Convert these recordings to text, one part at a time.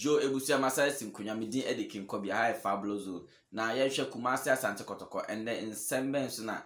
Jo ebusia masai nkunyamedin edikin kobia ha fabuloso na yehwe Kumasi Asante Kotoko ende nsɛm so na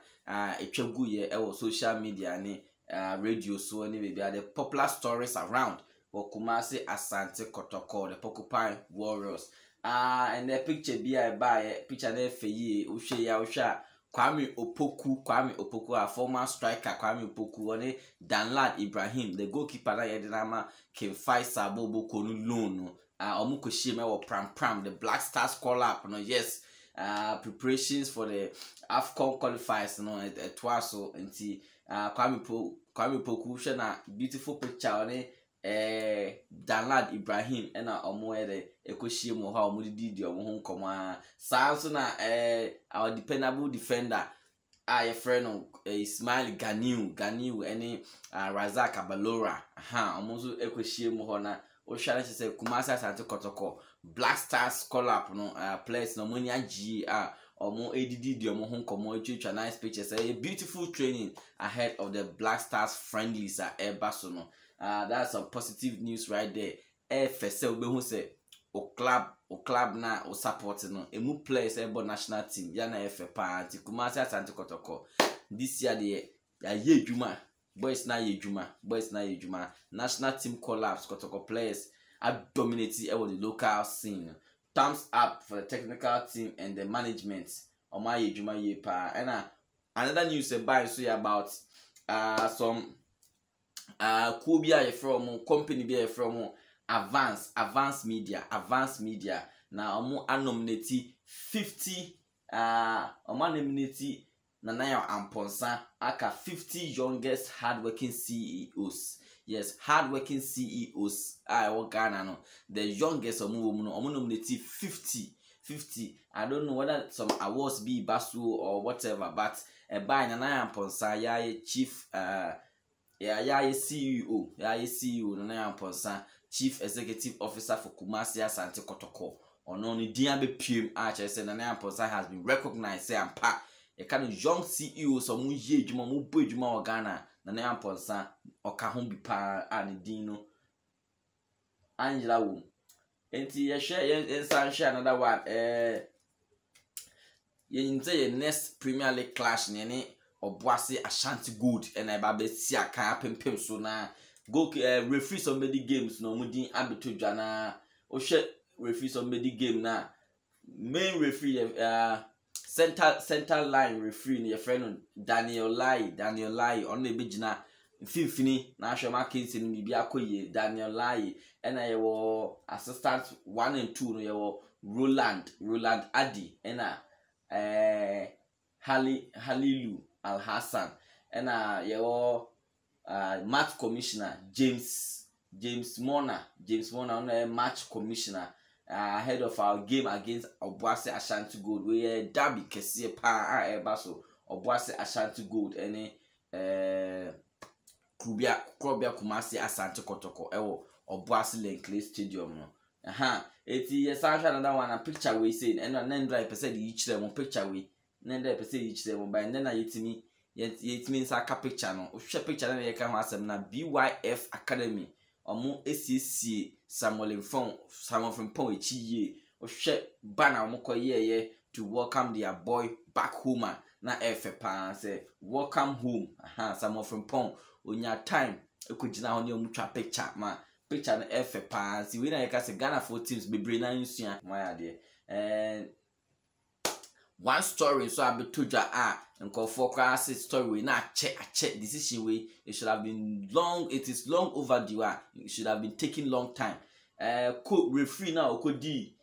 etwagu ye ewo social media ni radio so ni baby the popular stories around Kumasi Asante Kotoko the Porcupine Warriors and the picture by picture na feyi uhwe ya uhwa Kwame Opoku a former striker Kwame Opoku one Danlad Ibrahim the goalkeeper na yedinama Kimfai Sabobo Konu loan Omukoshime or Pram the Black Stars call up no yes preparations for the AFCON qualifiers no twice so nti Kwame Opoku share na beautiful picture on Danlad Ibrahim na omo the ekoshie mo ha omo didi omo ho nkoma saa so na our dependable defender your friend Ismail Ganiu any Razak Abalora omo so ekoshie mo ho na o share say Kumasi Asante Kotoko Black Stars call up no players no money agi omo edidi di omo ho nkoma etwa nice pictures a beautiful training ahead of the Black Stars friendlies so no that's some positive news right there. First we who say o club na o support no emu players ebo national team ya na pa anti Kumasi Asante Kotoko this year the ye adwuma boys na ye adwuma national team collapse Kotoko players are dominating the local scene. Thumbs up for the technical team and the management on my adwuma ye pa and another news about so about some Kubia from company be from Advance Media na omo nominate 50 nominate Nana Amponsa aka 50 youngest hardworking CEOs. Yes, hardworking CEOs. Ghana no. The youngest omo nominate 50. I don't know whether some awards be Basu or whatever, but by Nana Amponsa ya chief CEO Nana Amponsa, Chief Executive Officer for Kumasi Asante Kotoko. Ono ni dia be piem say Nana Amponsa has been recognized say ampa a kind of young CEO so mu ye adwuma mu bo adwuma o Ghana Nana Amponsa oka ho bi pa dino Angela wo enti ye share ye share another one ye next Premier League clash ne Obuasi Ashanti Gold and I babe si aka pempem so na go referee somebody games no mudin abeto dwana o hwe referee somebody game na main referee center line referee ne your friend Daniel Lai on the begina mfimfini na ahwe market ni bibia akoye Daniel Lai and I wo assistant 1 and 2 no ye wo Roland Adi and Halilu Al Hassan and your match commissioner James Mona on a match commissioner ahead of our game against Obuasi Ashanti Gold we derby kese pa baso Obuasi Ashanti Gold any Krobia Kumasi Asante Kotoko ewo Obuasi Lenkley Stadium no eti yesanhwa another one a picture we say and 900% each them picture we 900% each them by then yetimi nsaka picture no ohwe picture na yeka ho asem na BYF Academy omo SCC Samuel Frimpong echiye ohwe banner omo koyeye to welcome their boy back home na pa say welcome home Samuel Frimpong onya time ekogina ho ne omo twa picture ma picture na pa si we na yeka say Ghana 4 teams be brain na nsua why there and one story so abetodwa nkofo class story na check decision way it should have been long, it is long overdue it should have been taking long time referee now okodi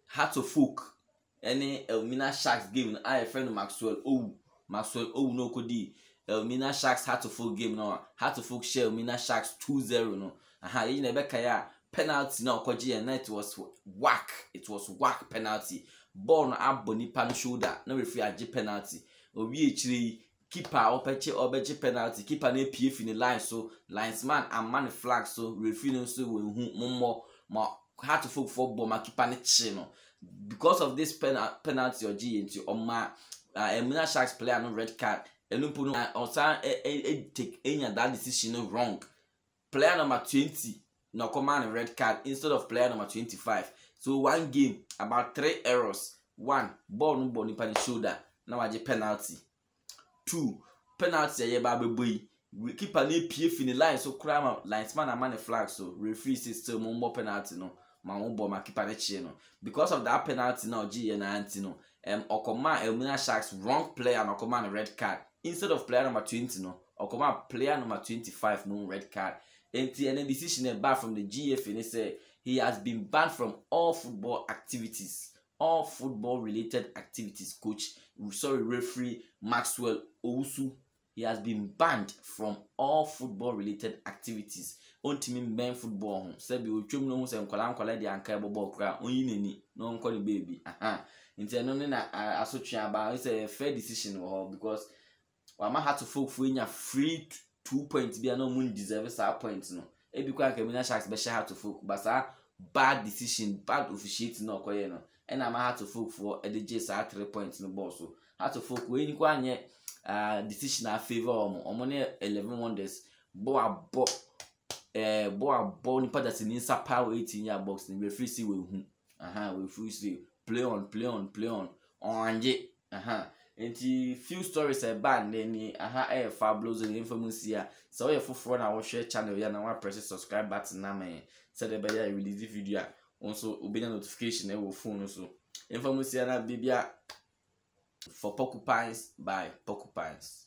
Heart of Folk any Elmina Sharks game I friend Maxwell Owu no okodi Elmina Sharks Heart of Folk game no Heart of Folk share Elmina Sharks 2-0 no you na beka ya penalty na okoji and it was whack penalty ball no aboni pan shoulder no referee agi penalty obi echiri keeper obeche penalty keeper na pf in the line so linesman and man flag so referee no so we hu mommo ma Heart of Folk for ball ma keeper ne chi no because of this penalty ogi into oma Emina Sharks player no red card enumpu no take any that decision no wrong player number 20 no command red card instead of player number 25. So one game about 3 errors. 1, ball no ball nipa ni shoulder na waje penalty. 2, penalty ye ba beboyi. Keeper na pie fini line so kra ma linesman na man flag so referee say still mo penalty no ma mo ball ma keeper na chie no. Because of that penalty na oji na anti no. Okoma Elmina Sharks wrong player and Okoma red card instead of player number 20 no. Okoma player number 25 no red card. And the decision back from the GF and they say he has been banned from all football activities, all football related activities. Coach, referee Maxwell Owusu, he has been banned from all football related activities. Ontimi men football sabi otwem no se nkwala de anka ebobo kra onyi nani no nko ni baby nti no na asotwe aba it's a fair decision because wama had to folk for nya free 2 points bia no mun deserve sa points no e bi kwa Elmina Sharks be share to folk but sa bad decision, bad officiating no koye no and am had to folk for edj sa 3 points no ball so had to folk we ni kwa anye decision a favor omo ne 11 wonders bo ni pada se ni sapa 18 year box ni referee see we hu we free see play on anje enti few stories bad ni fabulous infamous here so we foforo na wo share channel ya na wa press subscribe button na me say the better release video also obey notification e wo phone so infamous here na bibia for Porcupines by Porcupines.